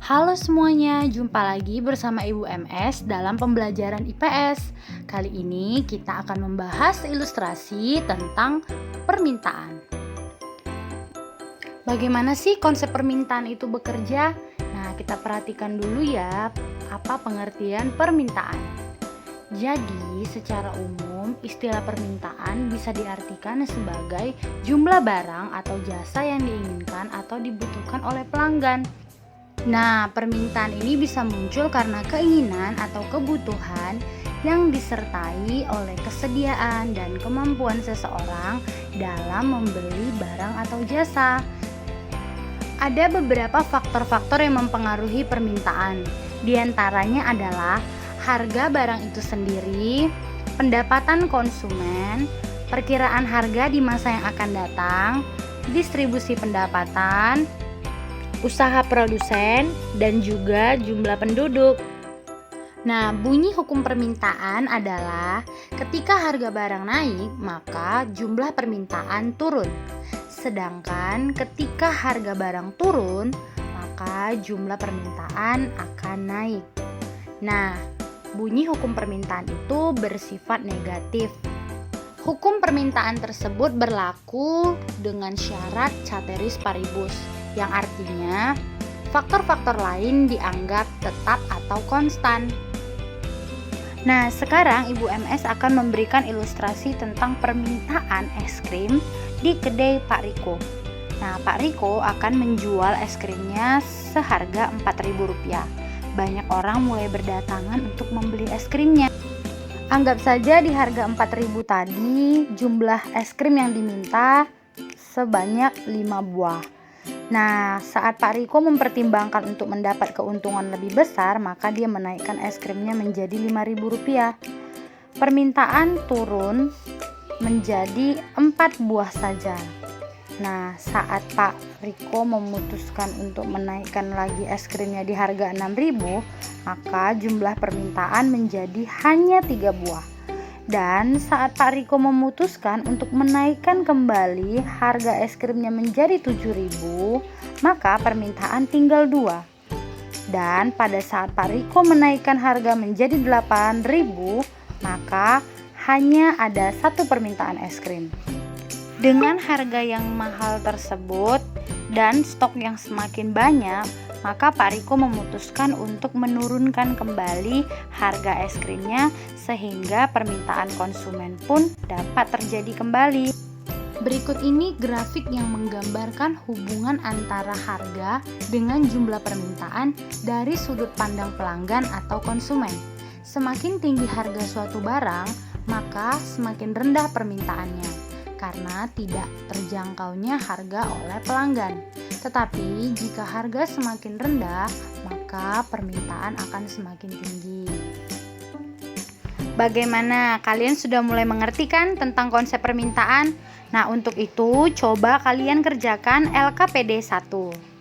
Halo semuanya, jumpa lagi bersama Ibu MS dalam pembelajaran IPS. Kali ini kita akan membahas ilustrasi tentang permintaan. Bagaimana sih konsep permintaan itu bekerja? Nah, kita perhatikan dulu ya, apa pengertian permintaan. Jadi, secara umum, istilah permintaan bisa diartikan sebagai jumlah barang atau jasa yang diinginkan atau dibutuhkan oleh pelanggan. Nah, permintaan ini bisa muncul karena keinginan atau kebutuhan yang disertai oleh kesediaan dan kemampuan seseorang dalam membeli barang atau jasa. Ada beberapa faktor-faktor yang mempengaruhi permintaan. Di antaranya adalah harga barang itu sendiri, pendapatan konsumen, perkiraan harga di masa yang akan datang, distribusi pendapatan, usaha produsen, dan juga jumlah penduduk. Nah, bunyi hukum permintaan adalah ketika harga barang naik, maka jumlah permintaan turun. Sedangkan ketika harga barang turun, maka jumlah permintaan akan naik. Nah, bunyi hukum permintaan itu bersifat negatif. Hukum permintaan tersebut berlaku dengan syarat ceteris paribus, yang artinya faktor-faktor lain dianggap tetap atau konstan. Nah, sekarang Ibu MS akan memberikan ilustrasi tentang permintaan es krim di kedai Pak Riko. Nah, Pak Riko akan menjual es krimnya seharga Rp4.000. Banyak orang mulai berdatangan untuk membeli es krimnya. Anggap saja di harga Rp4.000 tadi, jumlah es krim yang diminta sebanyak 5 buah. Nah, saat Pak Riko mempertimbangkan untuk mendapat keuntungan lebih besar, maka dia menaikkan es krimnya menjadi Rp5.000. Permintaan turun menjadi 4 buah saja. Nah, saat Pak Riko memutuskan untuk menaikkan lagi es krimnya di harga Rp6.000, maka jumlah permintaan menjadi hanya 3 buah. Dan saat Pak Riko memutuskan untuk menaikkan kembali harga es krimnya menjadi Rp7.000, maka permintaan tinggal 2. Dan pada saat Pak Riko menaikkan harga menjadi Rp8.000, maka hanya ada 1 permintaan es krim. Dengan harga yang mahal tersebut dan stok yang semakin banyak, maka Pak Riko memutuskan untuk menurunkan kembali harga es krimnya sehingga permintaan konsumen pun dapat terjadi kembali. Berikut ini grafik yang menggambarkan hubungan antara harga dengan jumlah permintaan dari sudut pandang pelanggan atau konsumen. Semakin tinggi harga suatu barang, maka semakin rendah permintaannya karena tidak terjangkaunya harga oleh pelanggan. Tetapi jika harga semakin rendah, maka permintaan akan semakin tinggi. Bagaimana? Kalian sudah mulai mengerti kan tentang konsep permintaan? Nah, untuk itu coba kalian kerjakan LKPD 1.